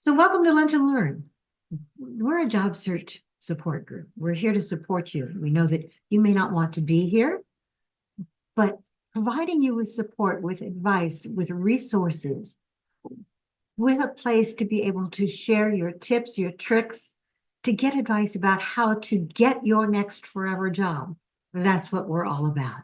So welcome to Lunch and Learn. We're a job search support group. We're here to support you. We know that you may not want to be here, but providing you with support, with advice, with resources, with a place to be able to share your tips, your tricks, to get advice about how to get your next forever job. That's what we're all about.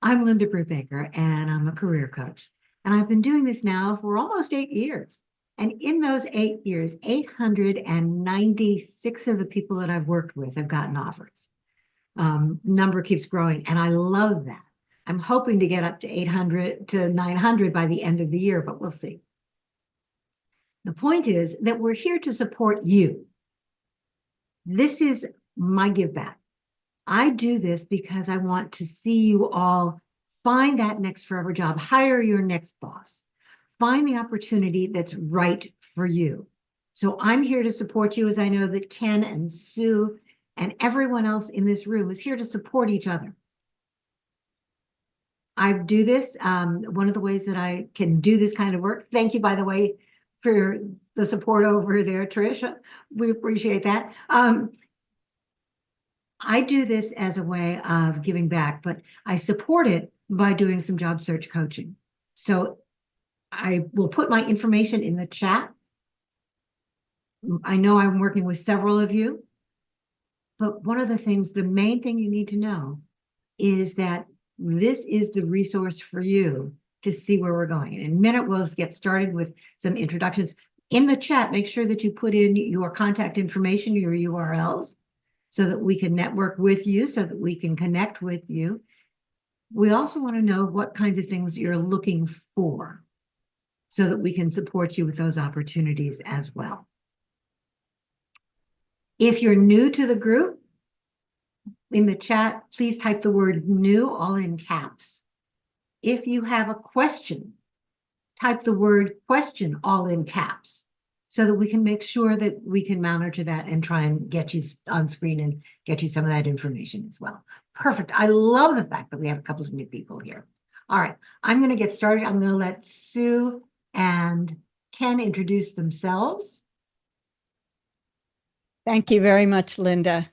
I'm Linda Brubaker, and I'm a career coach. And I've been doing this now for almost 8 years. And in those 8 years, 896 of the people that I've worked with have gotten offers. Number keeps growing, and I love that. I'm hoping to get up to 800 to 900 by the end of the year, but we'll see. The point is that we're here to support you. This is my give back. I do this because I want to see you all find that next forever job, hire your next boss, find the opportunity that's right for you. So I'm here to support you, as I know that Ken and Sue and everyone else in this room is here to support each other. I do this. One of the ways that I can do this kind of work. Thank you, by the way, for the support over there, Trish. We appreciate that. I do this as a way of giving back, but I support it by doing some job search coaching. So I will put my information in the chat. I know I'm working with several of you, but one of the things, the main thing you need to know is that this is the resource for you to see where we're going. In a minute, we'll get started with some introductions. In the chat, make sure that you put in your contact information, your URLs, so that we can network with you, so that we can connect with you. We also want to know what kinds of things you're looking for, so that we can support you with those opportunities as well. If you're new to the group, in the chat, please type the word new, all in caps. If you have a question, type the word question, all in caps, so that we can make sure that we can monitor that and try and get you on screen and get you some of that information as well. Perfect. I love the fact that we have a couple of new people here. All right, I'm going to get started. I'm going to let Sue and Ken introduce themselves. Thank you very much, Linda.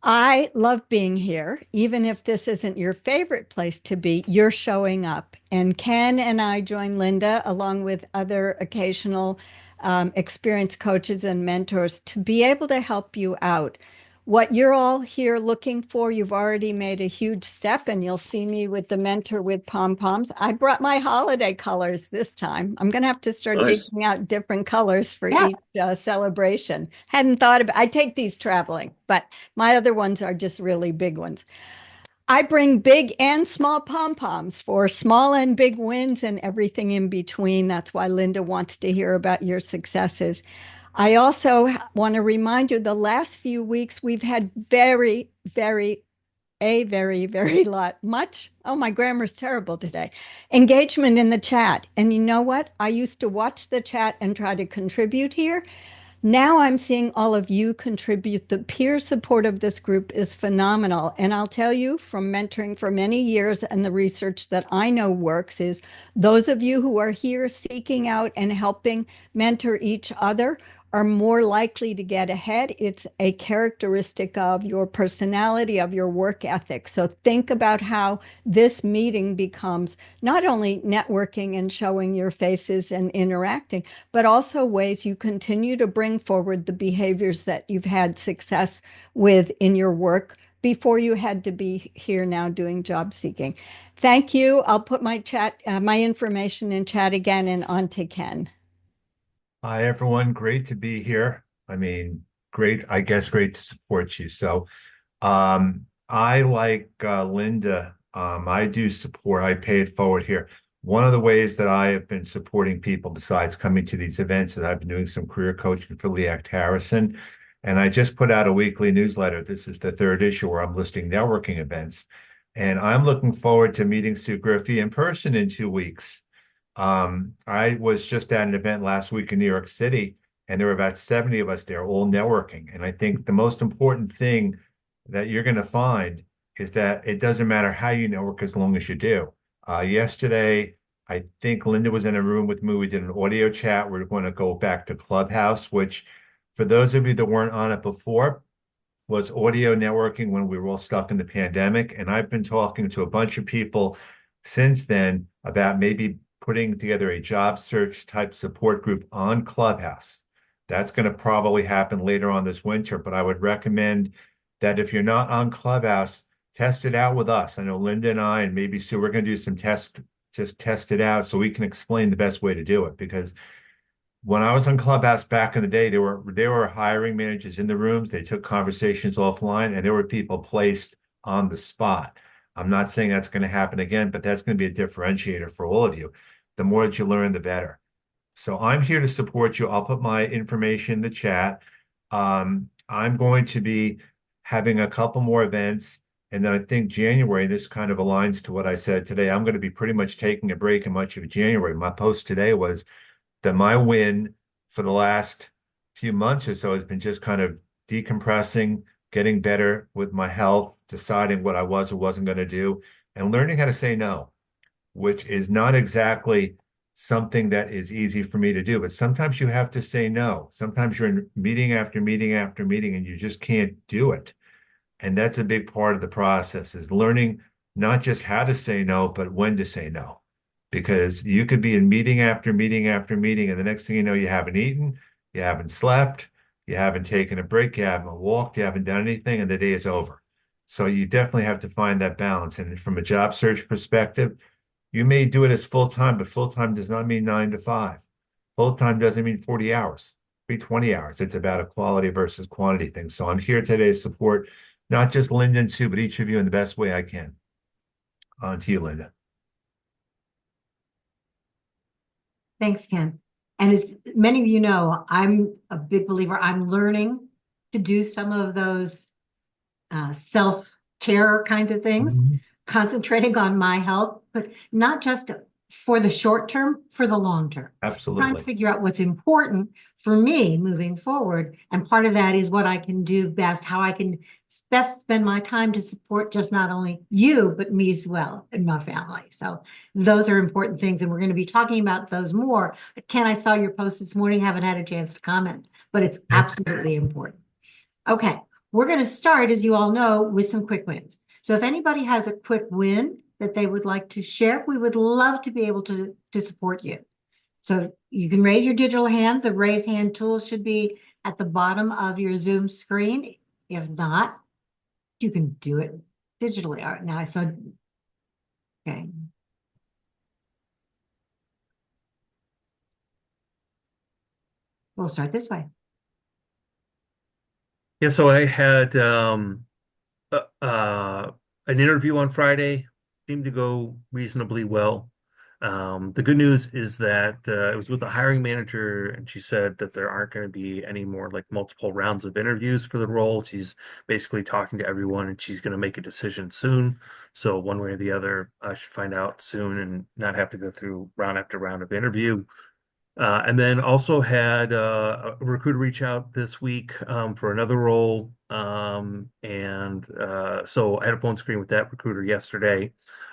I love being here. Even if this isn't your favorite place to be, you're showing up. And Ken and I join Linda, along with other occasional experienced coaches and mentors, to be able to help you out. What you're all here looking for, you've already made a huge step, and you'll see me with the mentor with pom-poms. I brought my holiday colors this time. I'm going to have to start digging out different colors for each celebration. Hadn't thought about. I take these traveling, but my other ones are just really big ones. I bring big and small pom-poms for small and big wins and everything in between. That's why Linda wants to hear about your successes. I also want to remind you the last few weeks we've had very much. Oh, my grammar's terrible today. Engagement in the chat. And you know what? I used to watch the chat and try to contribute here. Now I'm seeing all of you contribute. The peer support of this group is phenomenal. And I'll tell you from mentoring for many years and the research that I know works is those of you who are here seeking out and helping mentor each other are more likely to get ahead. It's a characteristic of your personality, of your work ethic. So think about how this meeting becomes not only networking and showing your faces and interacting, but also ways you continue to bring forward the behaviors that you've had success with in your work before you had to be here now doing job seeking. Thank you. I'll put my information in chat again, and on to Ken. Hi, everyone. Great to be here. I mean, great, I guess, great to support you. So, I like Linda, I do support, I pay it forward here. One of the ways that I have been supporting people besides coming to these events is I've been doing some career coaching for Leact Harrison. And I just put out a weekly newsletter. This is the third issue where I'm listing networking events. And I'm looking forward to meeting Sue Griffey in person in 2 weeks. I was just at an event last week in New York City, and there were about 70 of us there, all networking. And I think the most important thing that you're going to find is that it doesn't matter how you network as long as you do. Yesterday, I think Linda was in a room with me. We did an audio chat. We're going to go back to Clubhouse, which for those of you that weren't on it before, was audio networking when we were all stuck in the pandemic. And I've been talking to a bunch of people since then about maybe putting together a job search type support group on Clubhouse. That's going to probably happen later on this winter, but I would recommend that if you're not on Clubhouse, test it out with us. I know Linda and I, and maybe Sue, we're going to do some tests, just test it out so we can explain the best way to do it. Because when I was on Clubhouse back in the day, there were hiring managers in the rooms. They took conversations offline, and there were people placed on the spot. I'm not saying that's going to happen again, but that's going to be a differentiator for all of you. The more that you learn, the better. So I'm here to support you. I'll put my information in the chat. I'm going to be having a couple more events. And then I think January, this kind of aligns to what I said today. I'm going to be pretty much taking a break in much of January. My post today was that my win for the last few months or so has been just kind of decompressing, getting better with my health, deciding what I was or wasn't going to do, and learning how to say no, which is not exactly something that is easy for me to do. But sometimes you have to say no. Sometimes you're in meeting after meeting after meeting and you just can't do it. And that's a big part of the process is learning not just how to say no, but when to say no. Because you could be in meeting after meeting after meeting, and the next thing you know, you haven't eaten, you haven't slept, you haven't taken a break, you haven't walked, you haven't done anything, and the day is over. So you definitely have to find that balance. And from a job search perspective, you may do it as full time, but full time does not mean 9 to 5. Full time doesn't mean 40 hours, be 20 hours. It's about a quality versus quantity thing. So I'm here today to support not just Linda and Sue, but each of you in the best way I can. On to you, Linda. Thanks, Ken. And as many of you know, I'm a big believer. I'm learning to do some of those self-care kinds of things, concentrating on my health, but not just for the short term, for the long term. Trying to Absolutely. figure out what's important for me moving forward. And part of that is what I can do best, how I can best spend my time to support just not only you, but me as well and my family. So those are important things. And we're going to be talking about those more. Ken, I saw your post this morning, haven't had a chance to comment, but it's absolutely important. Okay, we're going to start, as you all know, with some quick wins. So if anybody has a quick win that they would like to share, we would love to be able to support you. So you can raise your digital hand. The raise hand tool should be at the bottom of your Zoom screen. If not, you can do it digitally. All right, now I saw, okay. We'll start this way. Yeah, so I had an interview on Friday, seemed to go reasonably well. The good news is that it was with a hiring manager, and she said that there aren't going to be any more like multiple rounds of interviews for the role. She's basically talking to everyone, and she's going to make a decision soon. So one way or the other, I should find out soon and not have to go through round after round of interview. And then also had a recruiter reach out this week for another role. So I had a phone screen with that recruiter yesterday.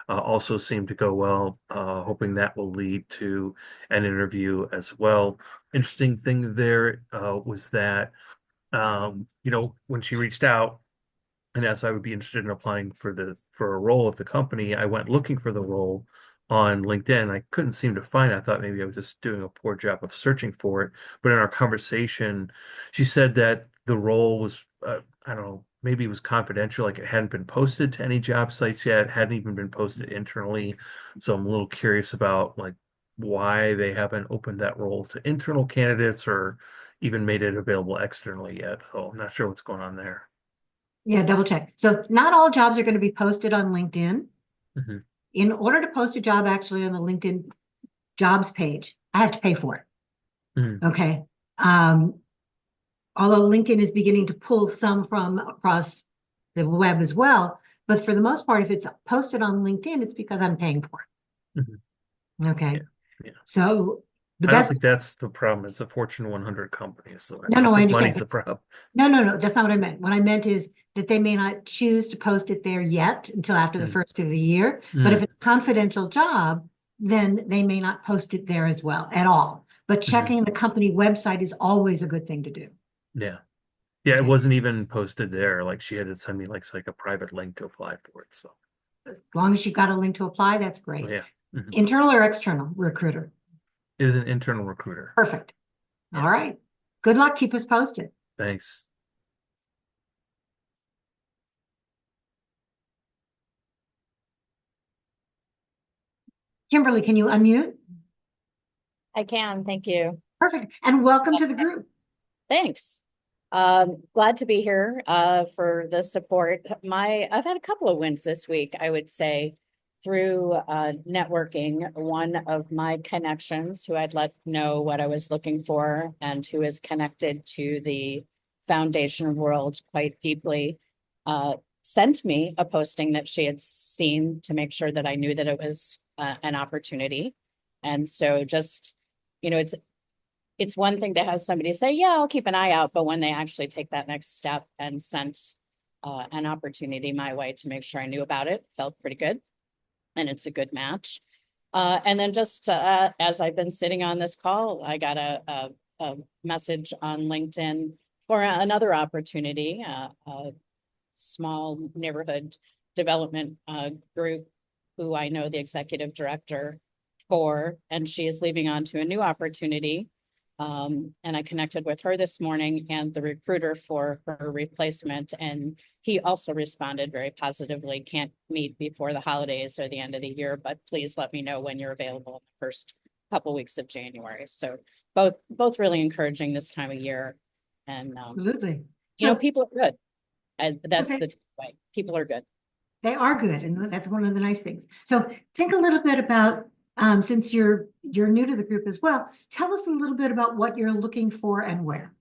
Also seemed to go well, hoping that will lead to an interview as well. Interesting thing there was that, when she reached out, and as I would be interested in applying for a role at the company, I went looking for the role on LinkedIn. I couldn't seem to find it. I thought maybe I was just doing a poor job of searching for it. But in our conversation, she said that the role was, I don't know, maybe it was confidential, like it hadn't been posted to any job sites yet, hadn't even been posted internally. So I'm a little curious about like why they haven't opened that role to internal candidates or even made it available externally yet. So I'm not sure what's going on there. Yeah, double check. So not all jobs are going to be posted on LinkedIn. Mm-hmm. In order to post a job actually on the LinkedIn jobs page, I have to pay for it. Mm-hmm. Okay. Although LinkedIn is beginning to pull some from across the web as well. But for the most part, if it's posted on LinkedIn, it's because I'm paying for it. Mm-hmm. Okay. Yeah. Yeah. So the I don't best. think that's the problem. It's a Fortune 100 company, so I No, don't no, I think understand. money's the problem. No, that's not what I meant. What I meant is that they may not choose to post it there yet until after the first of the year. But if it's a confidential job, then they may not post it there as well at all. But checking the company website is always a good thing to do. Yeah. Yeah, it Okay. wasn't even posted there. Like she had to send me like a private link to apply for it. So As long as you've got a link to apply, that's great. yeah. Mhm. Internal or external recruiter? It is an internal recruiter. Perfect. Yeah. All right. Good luck. Keep us posted. Thanks. Kimberly, can you unmute? I can, thank you. Perfect. And welcome to the group. Thanks. Glad to be here for the support. I've had a couple of wins this week, I would say, through networking. One of my connections who I'd let know what I was looking for and who is connected to the foundation world quite deeply sent me a posting that she had seen to make sure that I knew that it was an opportunity. And so just, you know, it's one thing to have somebody say, yeah, I'll keep an eye out. But when they actually take that next step and sent an opportunity my way to make sure I knew about it, felt pretty good. And it's a good match. And then just as I've been sitting on this call, I got a message on LinkedIn for another opportunity, a small neighborhood development group who I know the executive director for, and she is leaving on to a new opportunity. And I connected with her this morning and the recruiter for her replacement. And he also responded very positively. Can't meet before the holidays or the end of the year, but please let me know when you're available in the first couple weeks of January. So both really encouraging this time of year. And Absolutely. you know, So, people are good. And that's okay. the takeaway. People are good. They are good, and that's one of the nice things. So think a little bit about, since you're new to the group as well, tell us a little bit about what you're looking for and where.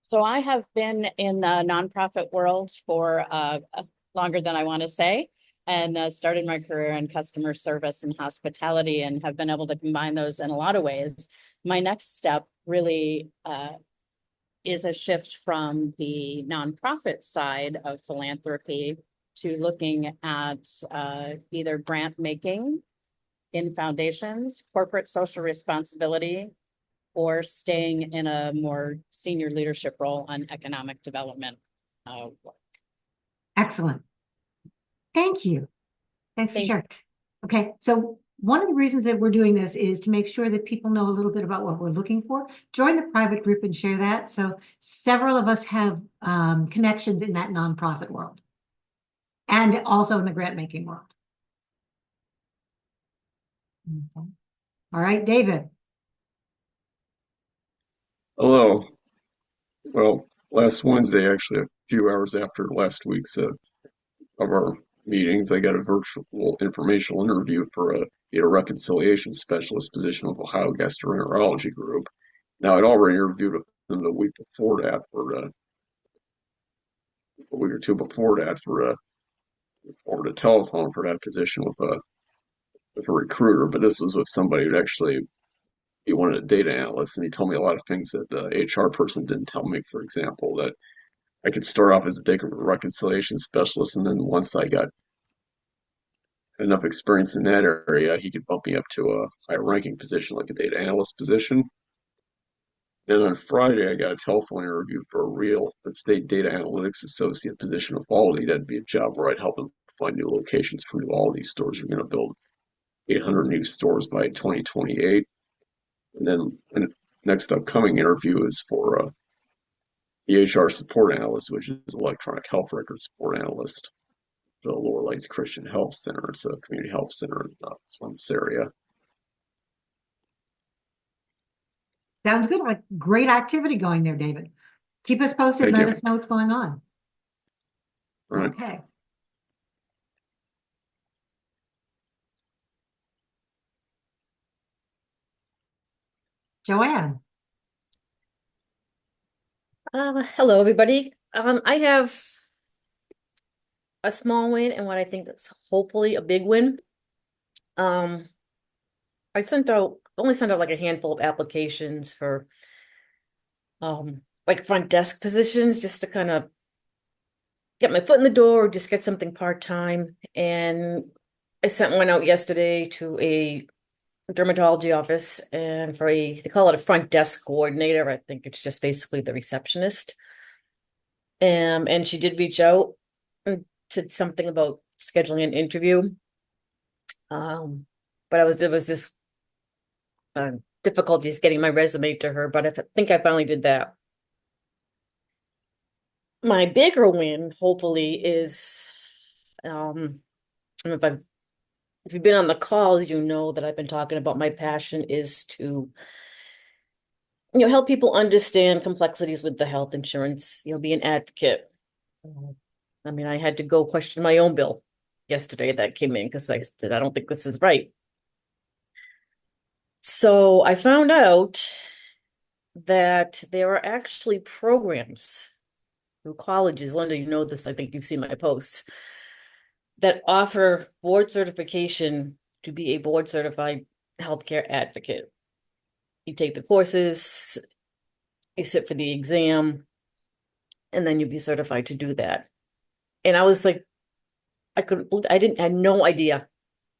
So I have been in the nonprofit world for longer than I want to say, and started my career in customer service and hospitality, and have been able to combine those in a lot of ways. My next step really is a shift from the nonprofit side of philanthropy to looking at either grant making in foundations, corporate social responsibility, or staying in a more senior leadership role on economic development work. Excellent. Thank you. Thanks for Thank sharing. Okay, so one of the reasons that we're doing this is to make sure that people know a little bit about what we're looking for. Join the private group and share that. So several of us have connections in that nonprofit world and also in the grant making world. Okay. All right, David. Hello. Well, last Wednesday, actually, a few hours after last week's of our meetings, I got a virtual informational interview for a reconciliation specialist position with Ohio Gastroenterology Group. Now, I'd already interviewed with them the week before that for a week or two before that for over the telephone for that position with a recruiter, but this was with somebody who actually he wanted a data analyst, and he told me a lot of things that the HR person didn't tell me. For example, that I could start off as a data reconciliation specialist, and then once I got enough experience in that area, he could bump me up to a higher ranking position, like a data analyst position. Then on Friday, I got a telephone interview for a real estate data analytics associate position with Aldi. That'd be a job where I'd help them find new locations for new Aldi stores. We're going to build 800 new stores by 2028. And then the next upcoming interview is for the HR support analyst, which is electronic health record support analyst. The Lower Lakes Christian Health Center. It's a community health center in this area. Sounds good. Like great activity going there, David. Keep us posted and Thank let you. us know what's going on. All right. Okay. Joanne. Hello, everybody. I have a small win and what I think is hopefully a big win. I only sent out like a handful of applications for like front desk positions just to kind of get my foot in the door or just get something part-time. And I sent one out yesterday to a dermatology office and for they call it a front desk coordinator. I think it's just basically the receptionist. And she did reach out and said something about scheduling an interview. But it was just difficulties getting my resume to her, but I think I finally did that. My bigger win, hopefully, is if you've been on the calls, you know that I've been talking about my passion is to help people understand complexities with the health insurance, be an advocate. I mean, I had to go question my own bill yesterday that came in because I said, I don't think this is right. So I found out that there are actually programs through colleges. Linda, you know this, I think you've seen my posts, that offer board certification to be a board certified healthcare advocate. You take the courses, you sit for the exam, and then you'll be certified to do that. And I was like, I had no idea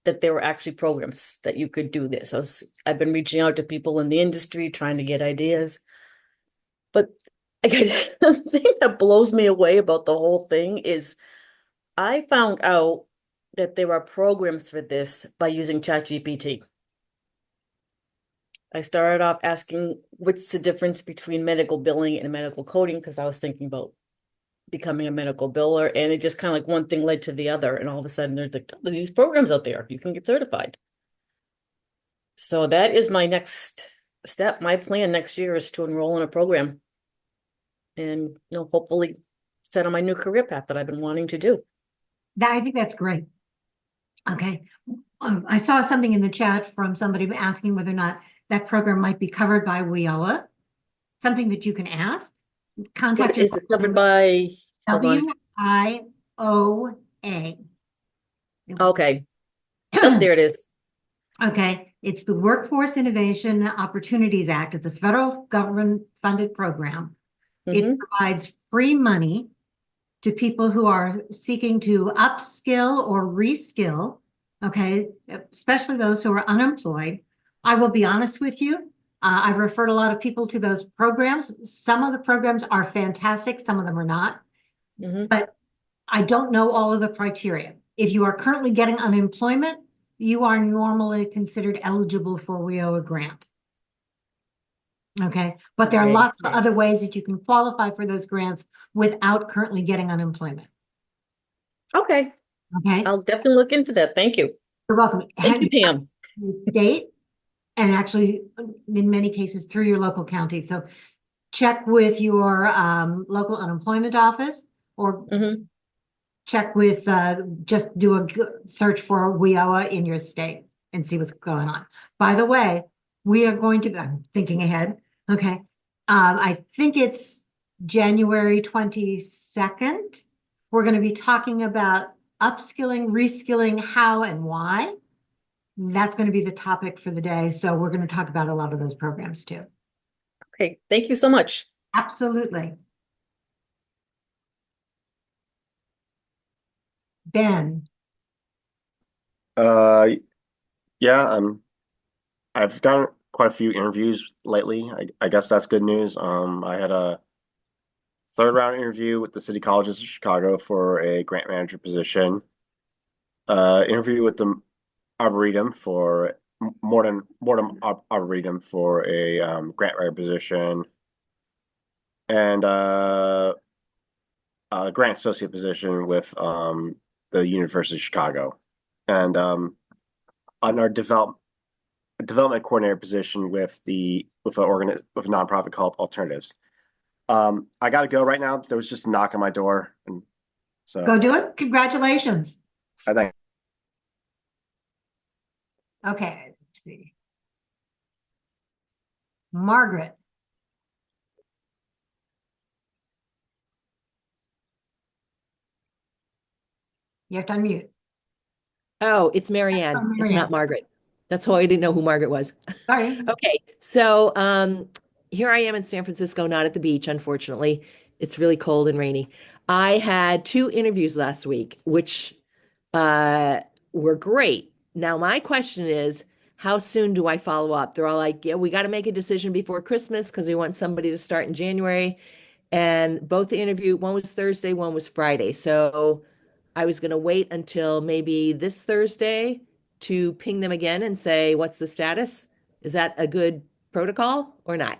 that there were actually programs that you could do this. I've been reaching out to people in the industry trying to get ideas. But the thing that blows me away about the whole thing is I found out that there are programs for this by using ChatGPT. I started off asking what's the difference between medical billing and medical coding because I was thinking about becoming a medical biller, and it just kind of like one thing led to the other, and all of a sudden there's like these programs out there you can get certified. So that is my next step. My plan next year is to enroll in a program and hopefully set on my new career path that I've been wanting to do. I think that's great. Okay. I saw something in the chat from somebody asking whether or not that program might be covered by WIOA, something that you can ask. Contact What is it covered by? WIOA. Okay. Oh, there it is. Okay. It's the Workforce Innovation Opportunities Act. It's a federal government funded program. It provides free money to people who are seeking to upskill or reskill, okay, especially those who are unemployed. I will be honest with you. I've referred a lot of people to those programs. Some of the programs are fantastic. Some of them are not. But I don't know all of the criteria. If you are currently getting unemployment, you are normally considered eligible for WIOA grant. Okay, but there are lots of other ways that you can qualify for those grants without currently getting unemployment. Okay. Okay. I'll definitely look into that. Thank you. You're welcome. Thank you, Pam. State, and actually, in many cases, through your local county. So check with your local unemployment office or check with, just do a search for WIOA in your state and see what's going on. By the way, we are going to, I'm thinking ahead. Okay. I think it's January 22nd. We're going to be talking about upskilling, reskilling, how and why. That's going to be the topic for the day. So we're going to talk about a lot of those programs too. Okay. Thank you so much. Absolutely. Ben. Yeah, I've gotten quite a few interviews lately. I guess that's good news. I had a third round interview with the City Colleges of Chicago for a grant manager position. Interview with the Arboretum for Mortem Arboretum for a grant writer position, and a grant associate position with the University of Chicago, and on our development coordinator position with a nonprofit called Alternatives. I got to go right now. There was just a knock on my door, and so go do it. Congratulations. I think. Okay, let's see. Margaret. You have to unmute. Oh, it's Marianne. Oh, It's not Marianne. Margaret. That's why I didn't know who Margaret was. Sorry. Okay, so here I am in San Francisco, not at the beach, unfortunately. It's really cold and rainy. I had 2 interviews last week, which were great. Now, my question is, how soon do I follow up? They're all like, yeah, we got to make a decision before Christmas because we want somebody to start in January. And both the interview, one was Thursday, one was Friday. So I was going to wait until maybe this Thursday to ping them again and say, what's the status? Is that a good protocol or not?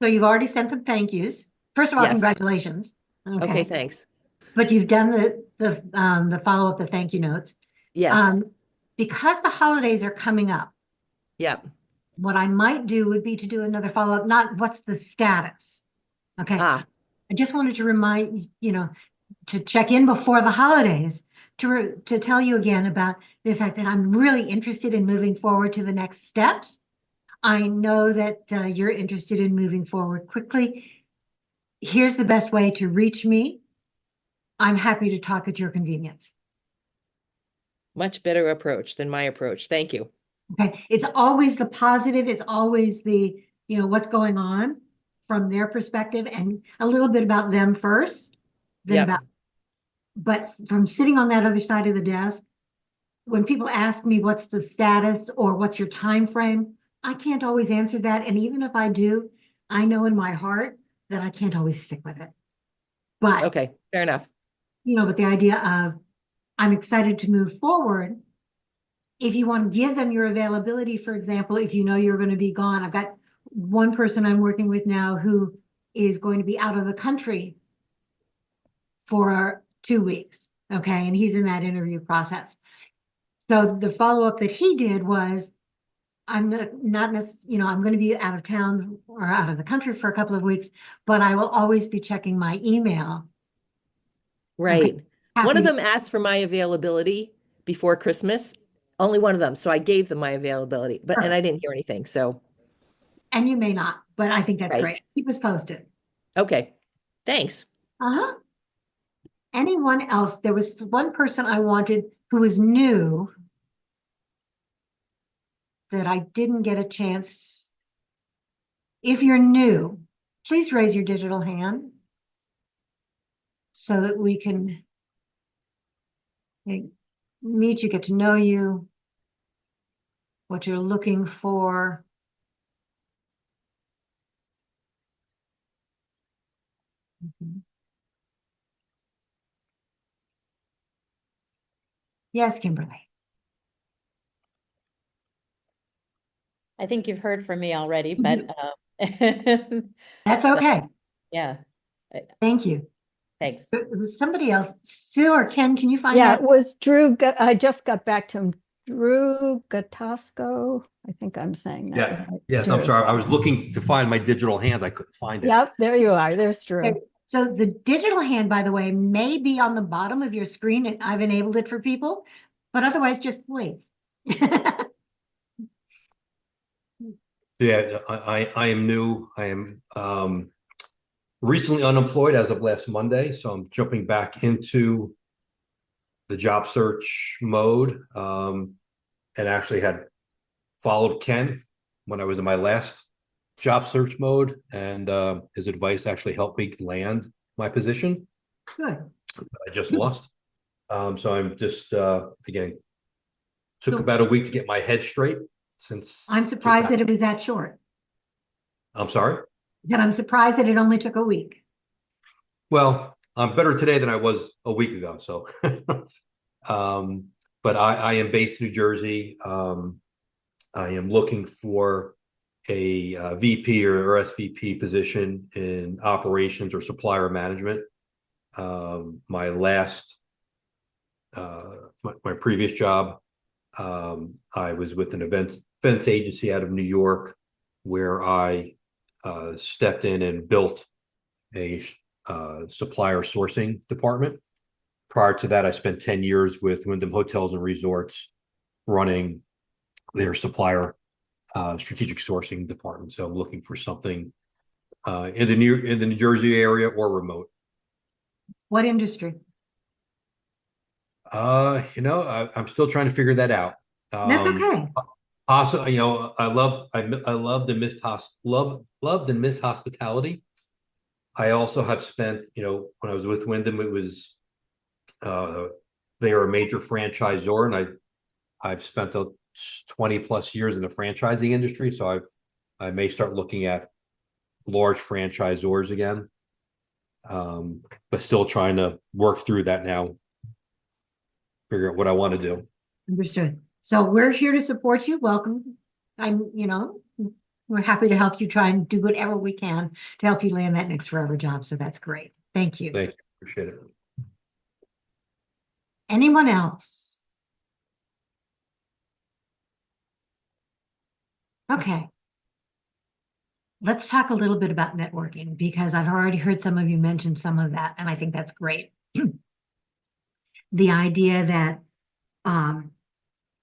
So you've already sent them thank yous. First of all, Yes. congratulations. Okay, thanks. But you've done the follow-up, the thank you notes. Yes. Because the holidays are coming up, Yep. what I might do would be to do another follow-up, not what's the status. Okay. Ah, I just wanted to remind, to check in before the holidays to tell you again about the fact that I'm really interested in moving forward to the next steps. I know that you're interested in moving forward quickly. Here's the best way to reach me. I'm happy to talk at your convenience. much better approach than my approach. Thank you. Okay. It's always the positive. It's always the, what's going on from their perspective and a little bit about them first, then Yep. but from sitting on that other side of the desk, when people ask me what's the status or what's your time frame, I can't always answer that. And even if I do, I know in my heart that I can't always stick with it. But, Okay, fair enough. but the idea of I'm excited to move forward. If you want to give them your availability, for example, if you know you're going to be gone, I've got one person I'm working with now who is going to be out of the country for 2 weeks. Okay. And he's in that interview process. So the follow-up that he did was, I'm not necessarily, I'm going to be out of town or out of the country for a couple of weeks, but I will always be checking my email. Right. One Happy of to- them asked for my availability before Christmas. Only one of them. So I gave them my availability, and I didn't hear anything. So, And you may not, but I think that's Right. great. Keep us posted. okay. Thanks. Uh-huh. Anyone else? There was one person I wanted who was new that I didn't get a chance. If you're new, please raise your digital hand so that we can meet you, get to know you, what you're looking for. Mhm. Yes, Kimberly. I think you've heard from me already, Mhm. but That's okay. yeah, Thank you. thanks. It was somebody else. Sue or Ken, can you find Yeah, out? it was Drew. I just got back to him. Drew Gatasko. I think I'm saying that Yeah. right. Yes, I'm Drew. sorry. I was looking to find my digital hand. I couldn't find it. Yep, there you are. There's Drew. Okay. So the digital hand, by the way, may be on the bottom of your screen. I've enabled it for people, but otherwise just wave. Yeah, I am new. I am recently unemployed as of last Monday, so I'm jumping back into the job search mode. And actually had followed Ken when I was in my last job search mode, and his advice actually helped me land my position Good. I just lost. So I'm just again took So- about a week to get my head straight since I'm surprised that it was that short. I'm sorry. That I'm surprised that it only took a week. Well, I'm better today than I was a week ago. So, but I am based in New Jersey. I am looking for a VP or SVP position in operations or supplier management. My last, my previous job, I was with an events agency out of New York, where I stepped in and built a supplier sourcing department. Prior to that, I spent 10 years with Wyndham Hotels and Resorts running their supplier strategic sourcing department. So I'm looking for something in the New Jersey area or remote. What industry? I'm still trying to figure that out. That's okay. Also, I loved and missed loved and missed hospitality. I also have spent, when I was with Wyndham, it was they are a major franchisor, and I I've spent 20 plus years in the franchising industry, so I may start looking at large franchisors again. But still trying to work through that now, figure out what I want to do. Understood. So we're here to support you. Welcome. We're happy to help you try and do whatever we can to help you land that next forever job. So that's great. Thank you. Thank you. Appreciate it. Anyone else? Okay. Let's talk a little bit about networking because I've already heard some of you mention some of that, and I think that's great. The idea that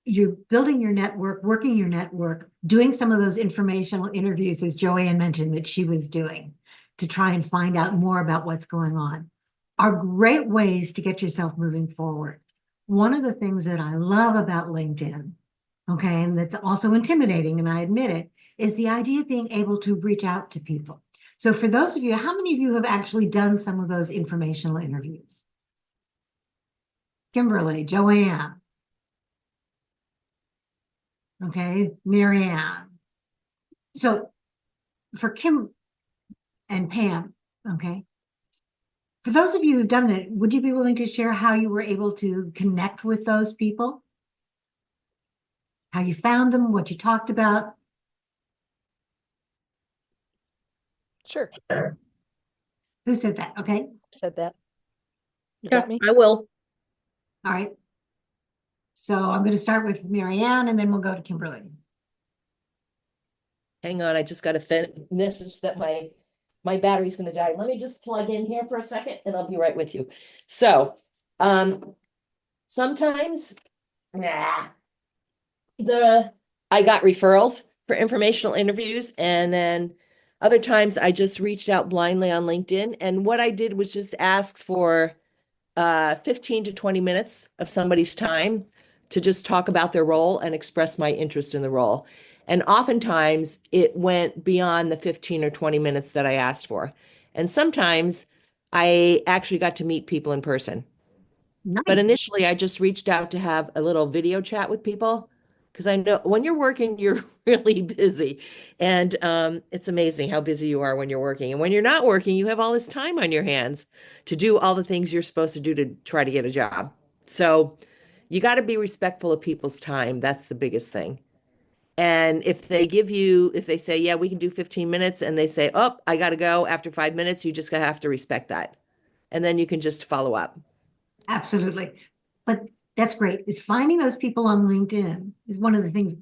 you're building your network, working your network, doing some of those informational interviews, as Joanne mentioned that she was doing, to try and find out more about what's going on, are great ways to get yourself moving forward. One of the things that I love about LinkedIn, okay, and that's also intimidating, and I admit it, is the idea of being able to reach out to people. So for those of you, how many of you have actually done some of those informational interviews? Kimberly, Joanne. Okay, Marianne. So for Kim and Pam, okay, for those of you who've done it, would you be willing to share how you were able to connect with those people? How you found them, what you talked about? Sure. Who said that? Okay, Said that. You Yeah, got me? I will. all right. So I'm going to start with Marianne and then we'll go to Kimberly. Hang on, I just got a message that my battery's gonna die. Let me just plug in here for a second and I'll be right with you. So, sometimes, I got referrals for informational interviews, and then other times I just reached out blindly on LinkedIn. And what I did was just ask for 15 to 20 minutes of somebody's time to just talk about their role and express my interest in the role. And oftentimes it went beyond the 15 or 20 minutes that I asked for. And sometimes I actually got to meet people in person. But Nice. initially, I just reached out to have a little video chat with people because I know when you're working, you're really busy. And it's amazing how busy you are when you're working. And when you're not working, you have all this time on your hands to do all the things you're supposed to do to try to get a job. So you got to be respectful of people's time. That's the biggest thing. And if they say, yeah, we can do 15 minutes, and they say, oh, I got to go after 5 minutes, you just have to respect that. And then you can just follow up. Absolutely. But that's great. Is finding those people on LinkedIn is one of the things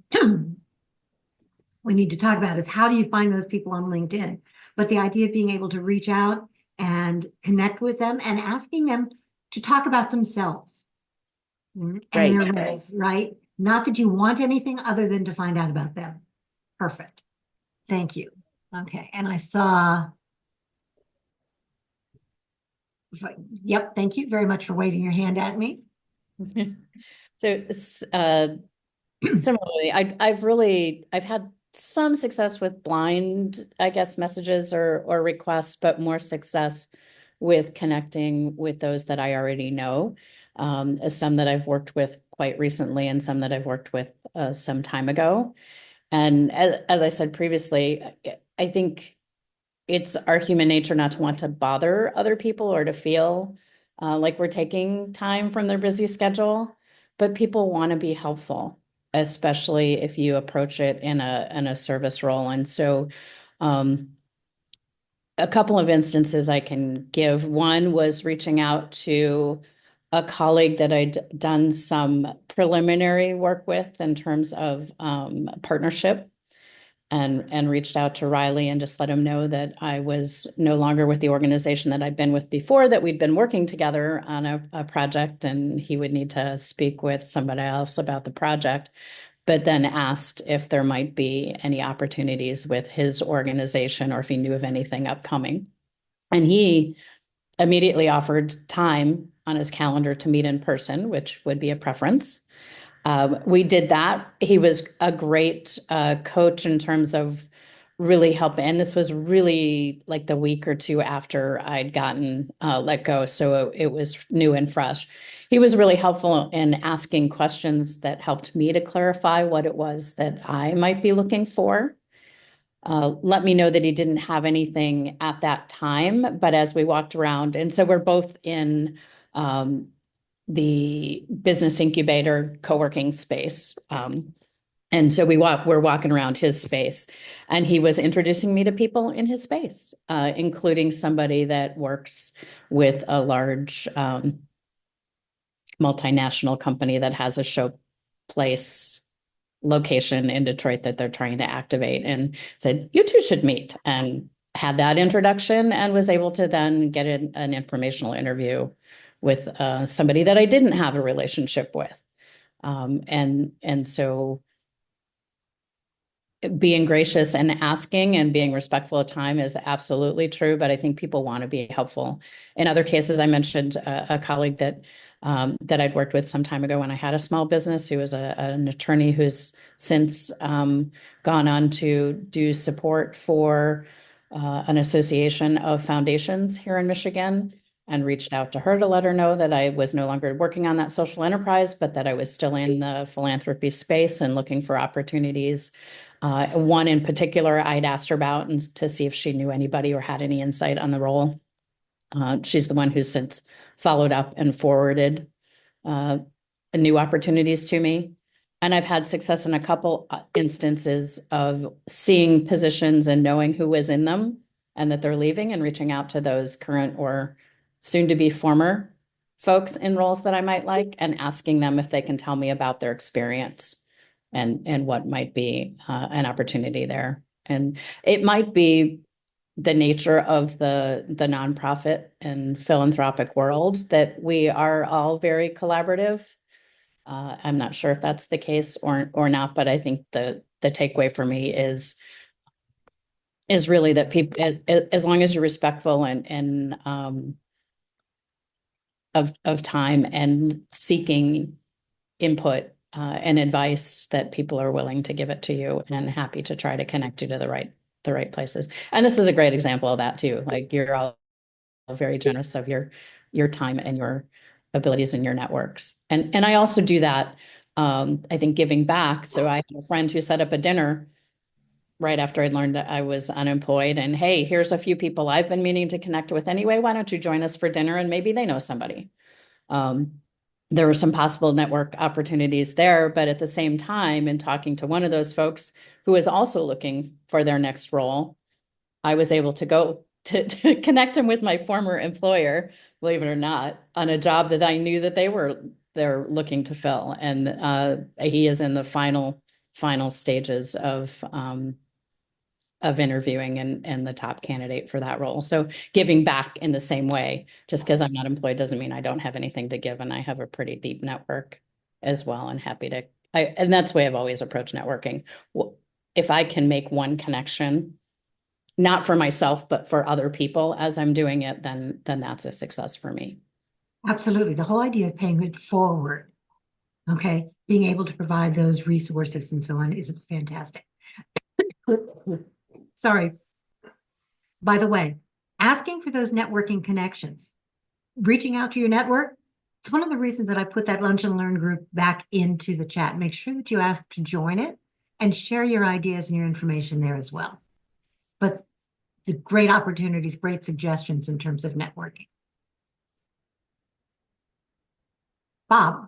we need to talk about is how do you find those people on LinkedIn? But the idea of being able to reach out and connect with them and asking them to talk about themselves and their roles, right? Not that you want anything other than to find out about them. Perfect. Thank you. Okay. And I saw, yep, thank you very much for waving your hand at me. So, similarly, I've had some success with blind, I guess, messages or requests, but more success with connecting with those that I already know. Some that I've worked with quite recently and some that I've worked with some time ago. And as I said previously, I think it's our human nature not to want to bother other people or to feel like we're taking time from their busy schedule, but people want to be helpful, especially if you approach it in a service role. And so a couple of instances I can give. One was reaching out to a colleague that I'd done some preliminary work with in terms of partnership, and reached out to Riley and just let him know that I was no longer with the organization that I'd been with before, that we'd been working together on a project, and he would need to speak with somebody else about the project, but then asked if there might be any opportunities with his organization or if he knew of anything upcoming. And he immediately offered time on his calendar to meet in person, which would be a preference. We did that. He was a great coach in terms of really helped. And this was really like the week or two after I'd gotten let go. So it was new and fresh. He was really helpful in asking questions that helped me to clarify what it was that I might be looking for. Let me know that he didn't have anything at that time, but as we walked around, and so we're both in the business incubator co-working space. And so we're walking around his space, and he was introducing me to people in his space, including somebody that works with a large multinational company that has a showplace location in Detroit that they're trying to activate, and said, you two should meet, and had that introduction and was able to then get an informational interview with somebody that I didn't have a relationship with. And so being gracious and asking and being respectful of time is absolutely true, but I think people want to be helpful. In other cases, I mentioned a colleague that I'd worked with some time ago when I had a small business, who was an attorney who's since gone on to do support for an association of foundations here in Michigan, and reached out to her to let her know that I was no longer working on that social enterprise, but that I was still in the philanthropy space and looking for opportunities. One in particular I'd asked her about, and to see if she knew anybody or had any insight on the role. She's the one who's since followed up and forwarded new opportunities to me. And I've had success in a couple instances of seeing positions and knowing who was in them and that they're leaving, and reaching out to those current or soon to be former folks in roles that I might like, and asking them if they can tell me about their experience and what might be an opportunity there. And it might be the nature of the nonprofit and philanthropic world that we are all very collaborative. I'm not sure if that's the case or not, but I think the takeaway for me is really that people, as long as you're respectful and of time and seeking input and advice, that people are willing to give it to you and happy to try to connect you to the right places. And this is a great example of that too. Like, you're all very generous of your time and your abilities and your networks. And I also do that, I think, giving back. So I had a friend who set up a dinner right after I'd learned that I was unemployed, and, hey, here's a few people I've been meaning to connect with anyway. Why don't you join us for dinner? And maybe they know somebody. There were some possible network opportunities there, but at the same time, in talking to one of those folks who was also looking for their next role, I was able to go to connect him with my former employer, believe it or not, on a job that I knew that they're looking to fill. And he is in the final stages of interviewing and the top candidate for that role. So giving back in the same way, just because I'm not employed doesn't mean I don't have anything to give. And I have a pretty deep network as well, and happy to, and that's the way I've always approached networking. If I can make one connection, not for myself, but for other people as I'm doing it, then that's a success for me. Absolutely. The whole idea of paying it forward, okay, being able to provide those resources and so on is fantastic. Sorry. By the way, asking for those networking connections, reaching out to your network, it's one of the reasons that I put that Lunch and Learn group back into the chat. Make sure that you ask to join it and share your ideas and your information there as well. But the great opportunities, great suggestions in terms of networking. Bob.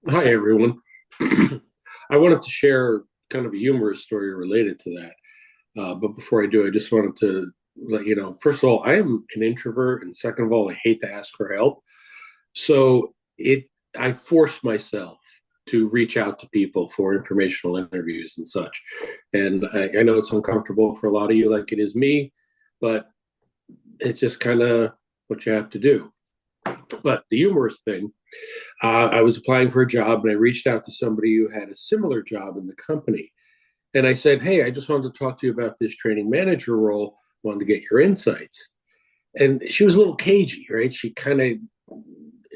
Hi, everyone. I wanted to share kind of a humorous story related to that. But before I do, I just wanted to let you know, first of all, I am an introvert. And second of all, I hate to ask for help. So I force myself to reach out to people for informational interviews and such. And I know it's uncomfortable for a lot of you, like it is me, but it's just kind of what you have to do. But the humorous thing, I was applying for a job, and I reached out to somebody who had a similar job in the company. And I said, hey, I just wanted to talk to you about this training manager role, wanted to get your insights. And she was a little cagey, right? She kind of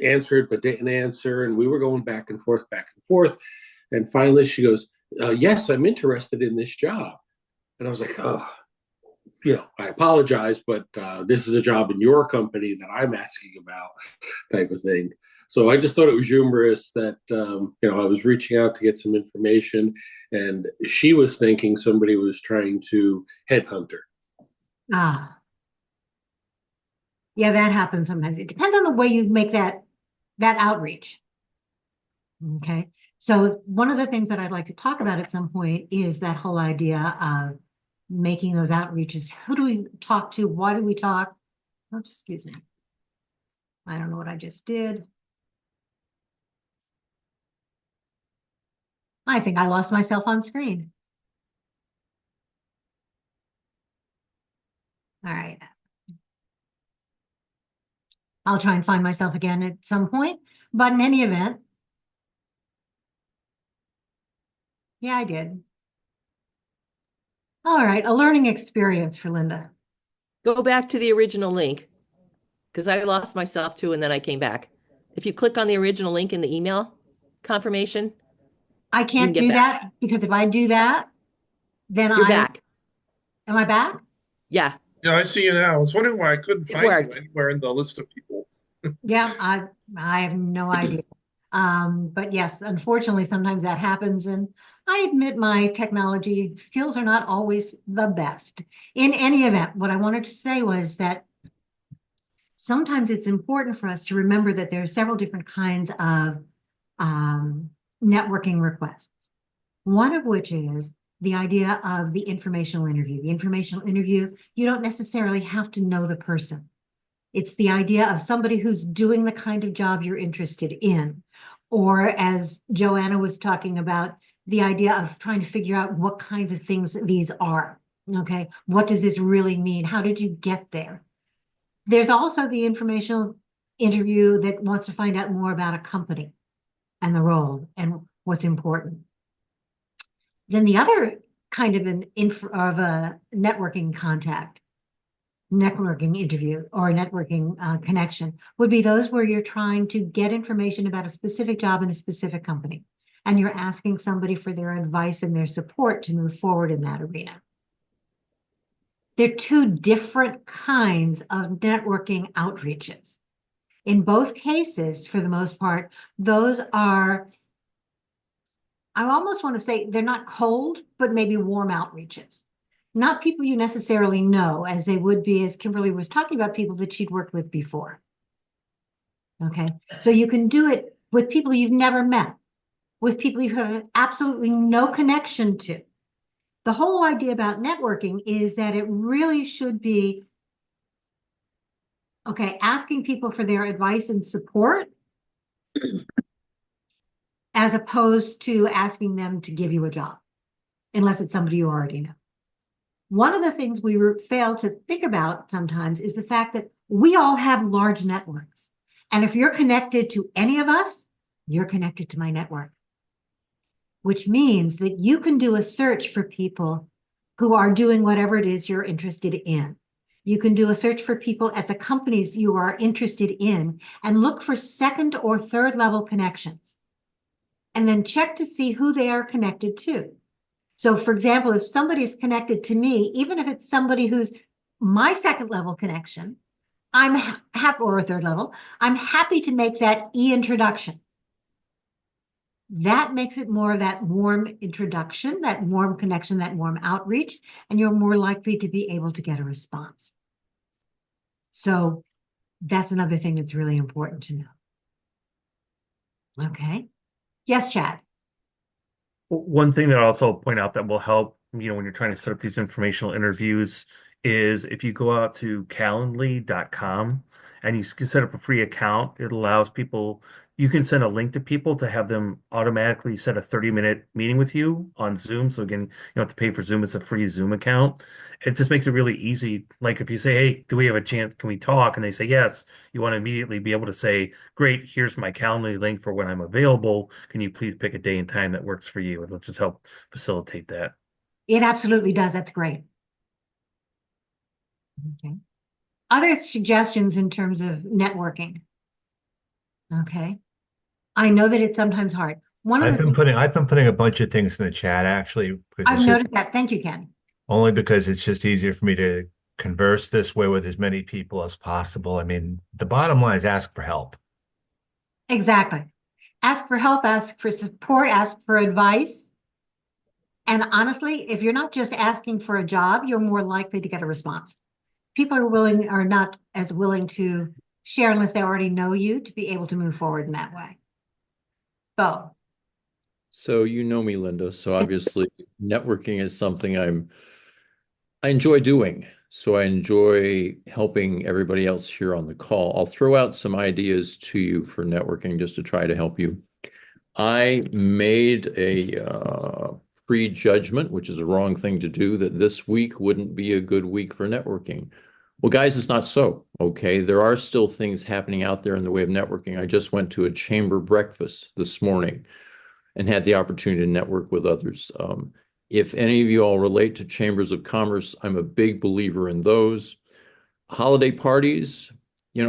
answered but didn't answer, and we were going back and forth. And finally she goes, yes, I'm interested in this job. And I was like, oh, I apologize, but this is a job in your company that I'm asking about, type of thing. So I just thought it was humorous that, I was reaching out to get some information, and she was thinking somebody was trying to headhunt her. Ah, yeah, that happens sometimes. It depends on the way you make that outreach. Okay. So one of the things that I'd like to talk about at some point is that whole idea of making those outreaches. Who do we talk to? Why do we talk? Oops, excuse me. I don't know what I just did. I think I lost myself on screen. All right. I'll try and find myself again at some point. But in any event, yeah, I did. All right, a learning experience for Linda. Go back to the original link because I lost myself too, and then I came back. If you click on the original link in the email confirmation, I you can can't get do back. that because if I do that, then You're back. am I back? Yeah, Yeah, I see you now. I was wondering why I couldn't it find you worked. anywhere in the list of people. Yeah, I have no idea. But yes, unfortunately, sometimes that happens, and I admit my technology skills are not always the best. In any event, what I wanted to say was that sometimes it's important for us to remember that there are several different kinds of networking requests. One of which is the idea of the informational interview. The informational interview, you don't necessarily have to know the person. It's the idea of somebody who's doing the kind of job you're interested in. Or as Joanna was talking about, the idea of trying to figure out what kinds of things these are. Okay, what does this really mean? How did you get there? There's also the informational interview that wants to find out more about a company and the role and what's important. Then the other kind of of a networking contact, networking interview or networking connection would be those where you're trying to get information about a specific job in a specific company, and you're asking somebody for their advice and their support to move forward in that arena. They're two different kinds of networking outreaches. In both cases, for the most part, those are, I almost want to say they're not cold, but maybe warm outreaches. Not people you necessarily know, as they would be, as Kimberly was talking about, people that she'd worked with before. Okay, so you can do it with people you've never met, with people you have absolutely no connection to. The whole idea about networking is that it really should be, okay, asking people for their advice and support as opposed to asking them to give you a job, unless it's somebody you already know. One of the things we fail to think about sometimes is the fact that we all have large networks. And if you're connected to any of us, you're connected to my network, which means that you can do a search for people who are doing whatever it is you're interested in. You can do a search for people at the companies you are interested in and look for second or third level connections, and then check to see who they are connected to. So for example, if somebody is connected to me, even if it's somebody who's my second level connection, I'm happy, or a third level, I'm happy to make that introduction. That makes it more of that warm introduction, that warm connection, that warm outreach, and you're more likely to be able to get a response. So that's another thing that's really important to know. Okay. Yes, Chad. One thing that I'll also point out that will help, when you're trying to set up these informational interviews is if you go out to calendly.com and you can set up a free account, it allows people, you can send a link to people to have them automatically set a 30-minute meeting with you on Zoom. So again, you don't have to pay for Zoom. It's a free Zoom account. It just makes it really easy. Like if you say, hey, do we have a chance? Can we talk? And they say yes. You want to immediately be able to say, great, here's my Calendly link for when I'm available. Can you please pick a day and time that works for you? It'll just help facilitate that. It absolutely does. That's great. Okay. Other suggestions in terms of networking. Okay. I know that it's sometimes hard. One of the things I've been putting a bunch of things in the chat actually because I've it's just noticed that. Thank you, Ken. only because it's just easier for me to converse this way with as many people as possible. I mean, the bottom line is ask for help. Exactly. Ask for help, ask for support, ask for advice. And honestly, if you're not just asking for a job, you're more likely to get a response. People are not as willing to share unless they already know you to be able to move forward in that way. So, So you know me, Linda. So obviously networking is something I enjoy doing. So I enjoy helping everybody else here on the call. I'll throw out some ideas to you for networking just to try to help you. I made a prejudgment, which is a wrong thing to do, that this week wouldn't be a good week for networking. Well, guys, it's not so. Okay, there are still things happening out there in the way of networking. I just went to a chamber breakfast this morning and had the opportunity to network with others. If any of you all relate to chambers of commerce, I'm a big believer in those. Holiday parties,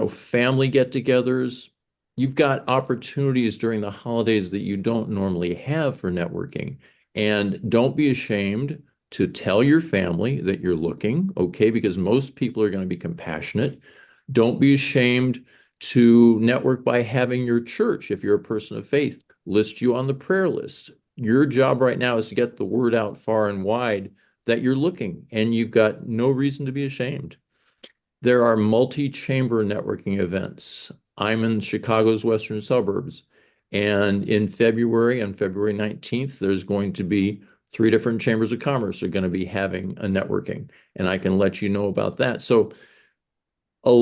family get-togethers. You've got opportunities during the holidays that you don't normally have for networking. And don't be ashamed to tell your family that you're looking, okay? Because most people are going to be compassionate. Don't be ashamed to network by having your church, if you're a person of faith, list you on the prayer list. Your job right now is to get the word out far and wide that you're looking, and you've got no reason to be ashamed. There are multi-chamber networking events. I'm in Chicago's western suburbs, and in February, on February 19th, there's going to be 3 different chambers of commerce are going to be having a networking, and I can let you know about that. So we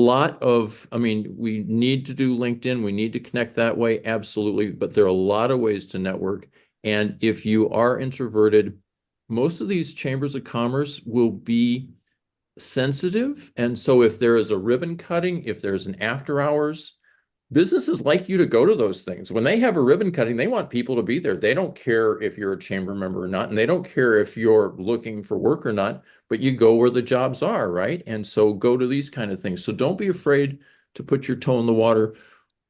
need to do LinkedIn. We need to connect that way, absolutely. But there are a lot of ways to network. And if you are introverted, most of these chambers of commerce will be sensitive. And so if there is a ribbon cutting, if there's an after hours, businesses like you to go to those things. When they have a ribbon cutting, they want people to be there. They don't care if you're a chamber member or not, and they don't care if you're looking for work or not, but you go where the jobs are, right? And so go to these kind of things. So don't be afraid to put your toe in the water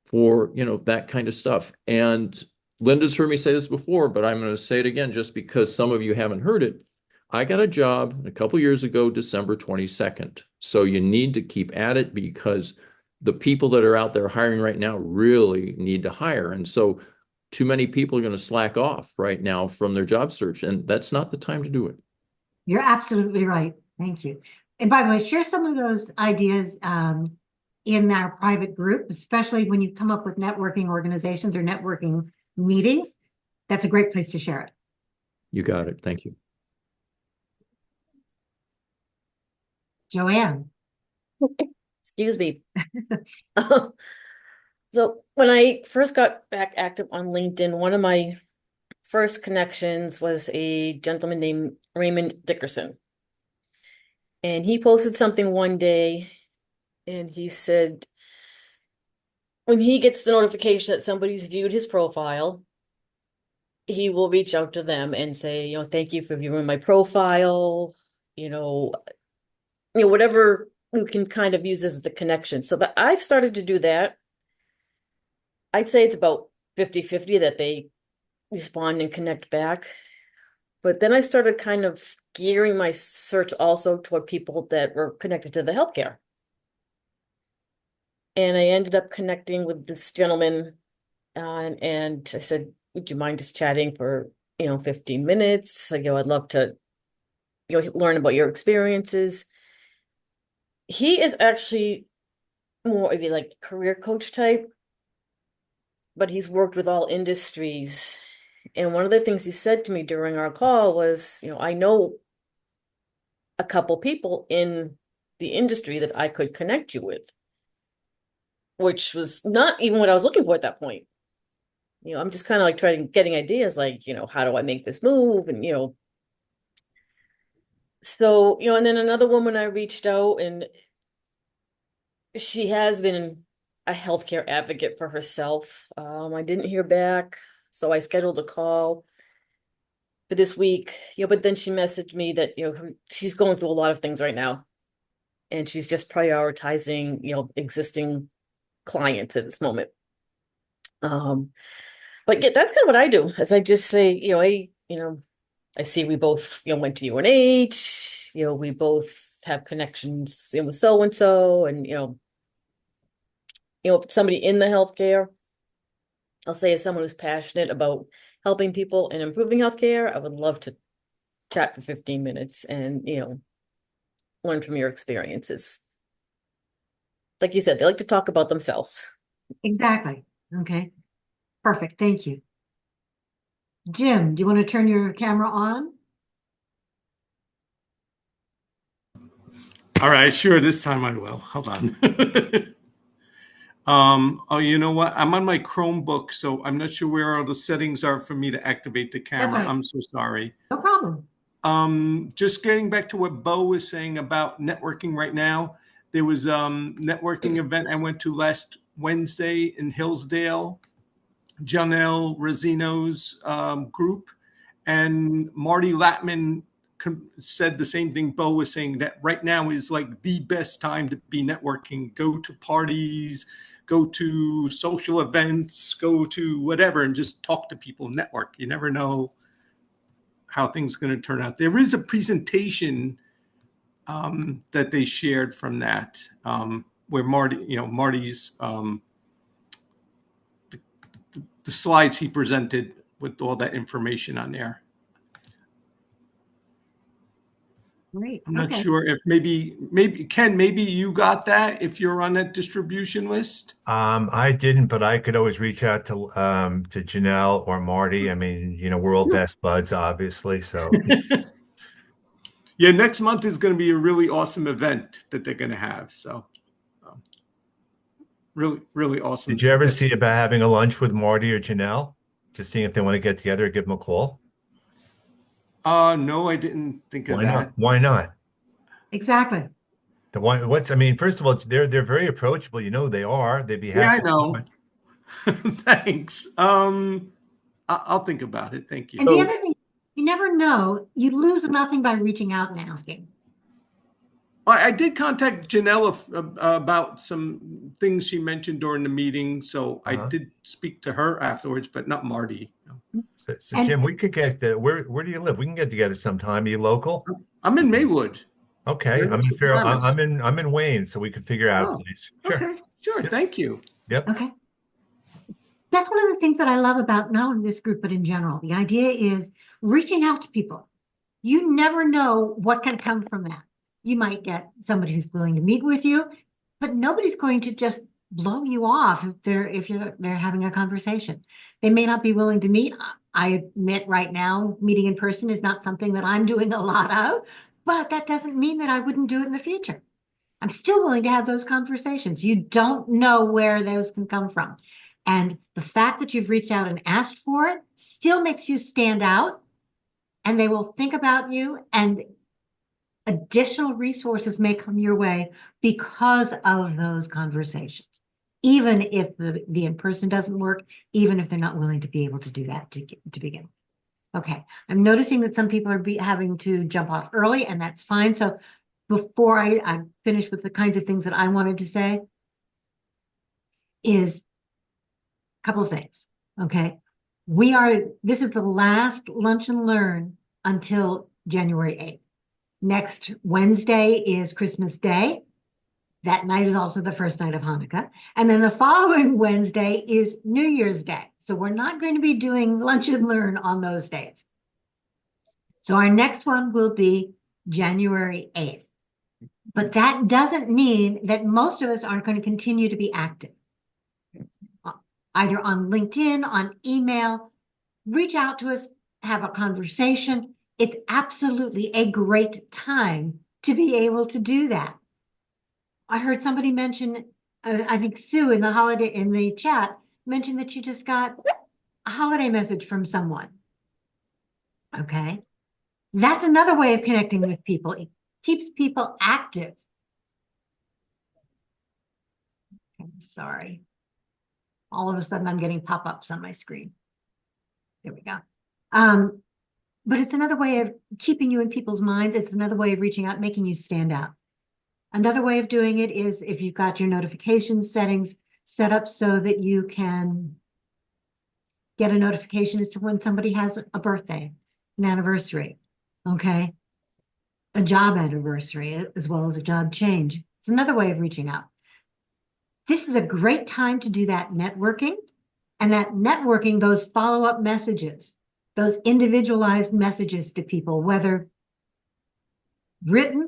for, that kind of stuff. And Linda's heard me say this before, but I'm going to say it again just because some of you haven't heard it. I got a job a couple years ago, December 22nd. So you need to keep at it because the people that are out there hiring right now really need to hire. And so too many people are going to slack off right now from their job search, and that's not the time to do it. you're absolutely right. Thank you. And by the way, share some of those ideas in our private group, especially when you come up with networking organizations or networking meetings. That's a great place to share it. You got it. Thank you. Joanne. Excuse me. So when I first got back active on LinkedIn, one of my first connections was a gentleman named Raymond Dickerson. And he posted something one day and he said, when he gets the notification that somebody's viewed his profile, he will reach out to them and say, thank you for viewing my profile, whatever we can kind of use as the connection. So that I've started to do that. I'd say it's about 50-50 that they respond and connect back. But then I started kind of gearing my search also toward people that were connected to the healthcare. And I ended up connecting with this gentleman and I said, would you mind just chatting for, 15 minutes? I'd love to, learn about your experiences. He is actually more of a career coach type, but he's worked with all industries. And one of the things he said to me during our call was, I know a couple people in the industry that I could connect you with, which was not even what I was looking for at that point. I'm just kind of getting ideas how do I make this move? And, so, and then another woman I reached out and she has been a healthcare advocate for herself. I didn't hear back, so I scheduled a call for this week. But then she messaged me that she's going through a lot of things right now, and she's just prioritizing existing clients at this moment. But yeah, that's kind of what I do. As I just say, I see we both, went to UNH. We both have connections, with so and so, and if it's somebody in the healthcare, I'll say as someone who's passionate about helping people and improving healthcare, I would love to chat for 15 minutes and, learn from your experiences. Like you said, they like to talk about themselves. Exactly. Okay. Perfect. Thank you. Jim, do you want to turn your camera on? All right, sure. This time I will. Hold on. Oh, you know what? I'm on my Chromebook, so I'm not sure where all the settings are for me to activate the camera. That's right. I'm so sorry. No problem. Just getting back to what Bo was saying about networking right now. There was networking event I went to last Wednesday in Hillsdale, Janelle Rosino's group, and Marty Latman said the same thing Bo was saying, that right now is like the best time to be networking. Go to parties, go to social events, go to whatever, and just talk to people, network. You never know how things are going to turn out. There is a presentation that they shared from that where Marty's the slides he presented with all that information on there. Great. I'm not Okay. sure if maybe Ken, maybe you got that if you're on that distribution list. I didn't, but I could always reach out to Janelle or Marty. I mean, we're all best buds, obviously. So Yeah, next month is going to be a really awesome event that they're going to have. So really, really awesome. did you ever see about having a lunch with Marty or Janelle? Just seeing if they want to get together, give them a call. No, I didn't think of Why that. not? Why not? Exactly. I mean, first of all, they're very approachable. They are. They'd be Yeah, I happy to do know. it. Thanks. I'll think about it. Thank you. And the other thing, you never know, you lose nothing by reaching out and asking. I did contact Janelle about some things she mentioned during the meeting, so I did speak to her afterwards, but not Marty. So And- Jim, we could get where do you live? We can get together sometime. Are you local? I'm in Maywood. Okay, Very I'm in close to Fair. Dallas. I'm in Wayne, so we could figure out a Oh, place. Sure. Okay, sure. Yep. Thank you. Yep. Okay. That's one of the things that I love about not only this group, but in general. The idea is reaching out to people. You never know what can come from that. You might get somebody who's willing to meet with you, but nobody's going to just blow you off if they're having a conversation. They may not be willing to meet. I admit right now, meeting in person is not something that I'm doing a lot of, but that doesn't mean that I wouldn't do it in the future. I'm still willing to have those conversations. You don't know where those can come from. And the fact that you've reached out and asked for it still makes you stand out, and they will think about you, and additional resources may come your way because of those conversations. Even if the in-person doesn't work, even if they're not willing to be able to do that to begin with. Okay, I'm noticing that some people are having to jump off early, and that's fine. So before I finish with the kinds of things that I wanted to say, is a couple of things. Okay, this is the last Lunch and Learn until January 8th. Next Wednesday is Christmas Day. That night is also the first night of Hanukkah. And then the following Wednesday is New Year's Day. So we're not going to be doing Lunch and Learn on those days. So our next one will be January 8th. But that doesn't mean that most of us aren't going to continue to be active. Either on LinkedIn, on email, reach out to us, have a conversation. It's absolutely a great time to be able to do that. I heard somebody mention, I think Sue in the chat mentioned that you just got a holiday message from someone. Okay. That's another way of connecting with people. It keeps people active. I'm sorry. All of a sudden I'm getting pop-ups on my screen. There we go. But it's another way of keeping you in people's minds. It's another way of reaching out, making you stand out. Another way of doing it is if you've got your notification settings set up so that you can get a notification as to when somebody has a birthday, an anniversary, okay? A job anniversary, as well as a job change. It's another way of reaching out. This is a great time to do that networking, and that networking, those follow-up messages, those individualized messages to people, whether written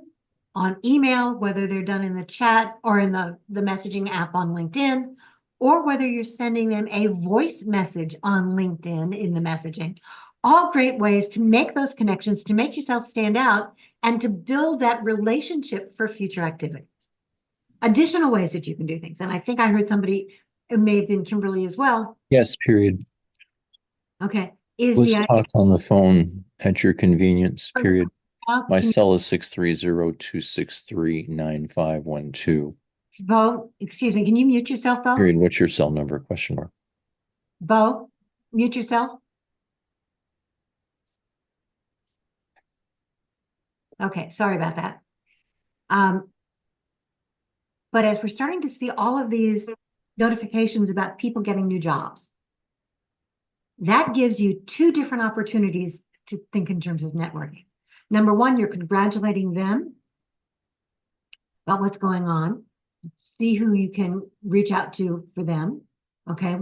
on email, whether they're done in the chat or in the messaging app on LinkedIn, or whether you're sending them a voice message on LinkedIn in the messaging. All great ways to make those connections, to make yourself stand out, and to build that relationship for future activities. Additional ways that you can do things. And I think I heard somebody, it may have been Kimberly as well. Yes, period. Okay. Let's talk on the phone at your convenience, period. My Can cell is 630-263-9512. Bo, excuse me, can you mute yourself, Bo? Period. What's your cell number? Question mark. Bo, mute yourself. Okay, sorry about that. But as we're starting to see all of these notifications about people getting new jobs, that gives you two different opportunities to think in terms of networking. Number one, you're congratulating them about what's going on. See who you can reach out to for them. Okay.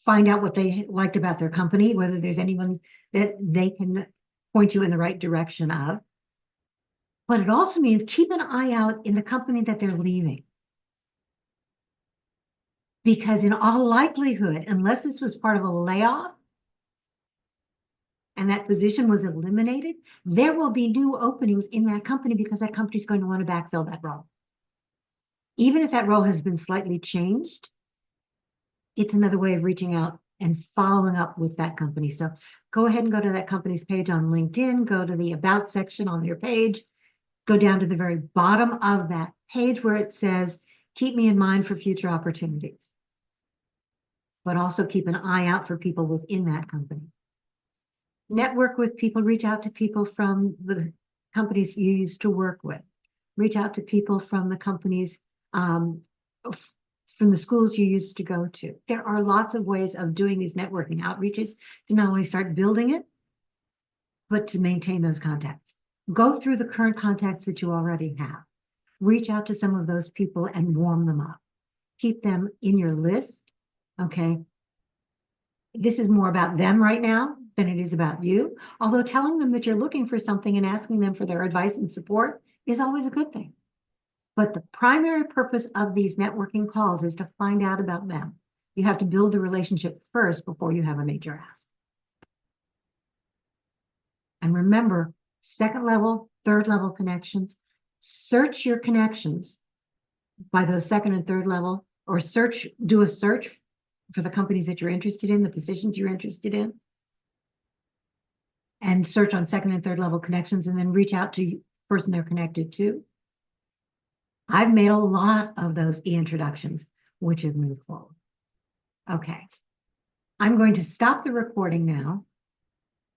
Find out what they liked about their company, whether there's anyone that they can point you in the right direction of. But it also means keep an eye out in the company that they're leaving. Because in all likelihood, unless this was part of a layoff and that position was eliminated, there will be new openings in that company because that company is going to want to backfill that role. Even if that role has been slightly changed, it's another way of reaching out and following up with that company. So go ahead and go to that company's page on LinkedIn, go to the About section on their page, go down to the very bottom of that page where it says, keep me in mind for future opportunities. But also keep an eye out for people within that company. Network with people, reach out to people from the companies you used to work with. Reach out to people from the companies, from the schools you used to go to. There are lots of ways of doing these networking outreaches to not only start building it, but to maintain those contacts. Go through the current contacts that you already have. Reach out to some of those people and warm them up. Keep them in your list, okay? This is more about them right now than it is about you. Although telling them that you're looking for something and asking them for their advice and support is always a good thing. But the primary purpose of these networking calls is to find out about them. You have to build the relationship first before you have a major ask. And remember, second level, third level connections, search your connections by those second and third level, or do a search for the companies that you're interested in, the positions you're interested in, and search on second and third level connections, and then reach out to the person they're connected to. I've made a lot of those e-introductions, which have moved forward. Okay. I'm going to stop the recording now.